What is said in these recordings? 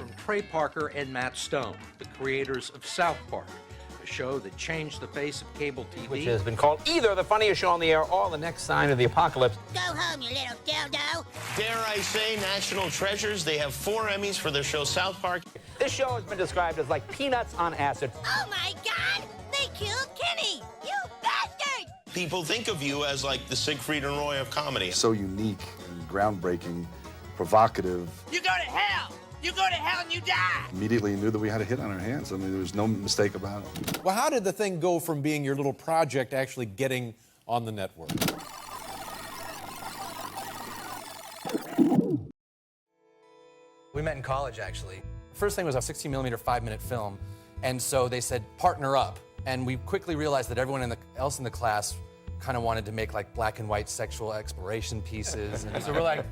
from Trey Parker and Matt Stone, the creators of South Park, a show that changed the face of cable TV. Which has been called either the funniest show on the air or the next sign of the apocalypse. Go home, you little dildo. Dare I say, national treasures. They have 4 Emmys for their show South Park. This show has been described as like peanuts on acid. Oh my God! They killed Kenny! You bastard! People think of you as like the Siegfried and Roy of comedy. So unique and groundbreaking, provocative. You go to hell! You go to hell and you die! Immediately knew that we had a hit on our hands. I mean, there was no mistake about it. Well, how did the thing go from being your little project to actually getting on the network? We met in college, actually. First thing was a 16mm 5-minute film, and so they said, partner up. And we quickly realized that everyone else in the class kind of wanted to make like black and white sexual exploration pieces. And so we're like,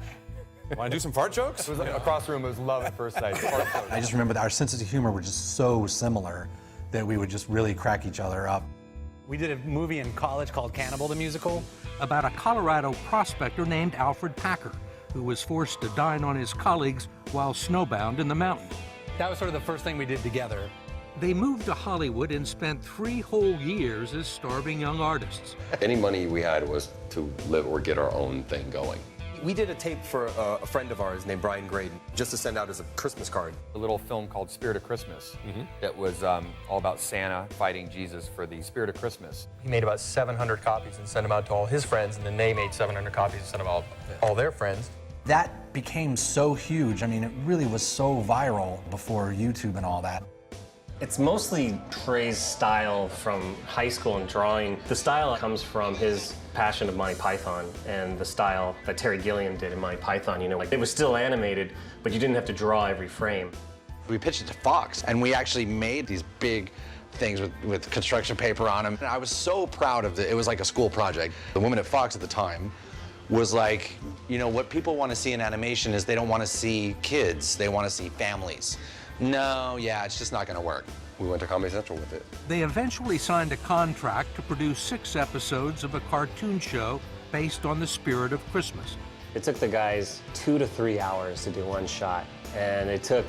want to do some fart jokes? It was like across the room, it was love at first sight. I just remember that our senses of humor were just so similar that we would just really crack each other up. We did a movie in college called Cannibal the Musical. About a Colorado prospector named Alfred Packer, who was forced to dine on his colleagues while snowbound in the mountains. That was sort of the first thing we did together. They moved to Hollywood and spent 3 whole years as starving young artists. Any money we had was to live or get our own thing going. We did a tape for a friend of ours named Brian Graydon, just to send out as a Christmas card. A little film called Spirit of Christmas that was all about Santa fighting Jesus for the Spirit of Christmas. He made about 700 copies and sent them out to all his friends, and then they made 700 copies and sent them out to all their friends. That became so huge. I mean, it really was so viral before YouTube and all that. It's mostly Trey's style from high school and drawing. The style comes from his passion of Monty Python and the style that Terry Gilliam did in Monty Python. You know, like it was still animated, but you didn't have to draw every frame. We pitched it to Fox, and we actually made these big things with construction paper on them. And I was so proud of it. It was like a school project. The woman at Fox at the time was like, you know, what people want to see in animation is they don't want to see kids, they want to see families. No, yeah, it's just not going to work. We went to Comedy Central with it. They eventually signed a contract to produce 6 episodes of a cartoon show based on the spirit of Christmas. It took the guys 2 to 3 hours to do one shot, and it took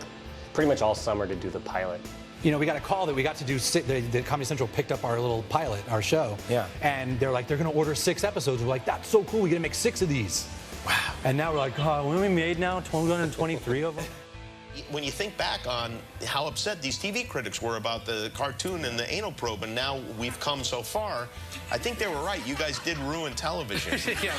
pretty much all summer to do the pilot. You know, we got a call that we got to do, the Comedy Central picked up our little pilot, our show. Yeah. And they're like, they're going to order 6 episodes. We're like, that's so cool, we got to make 6 of these. Wow. And now we're like, oh, when we made now 223 of them? When you think back on how upset these TV critics were about the cartoon and the anal probe, and now we've come so far, I think they were right. You guys did ruin television. Yeah.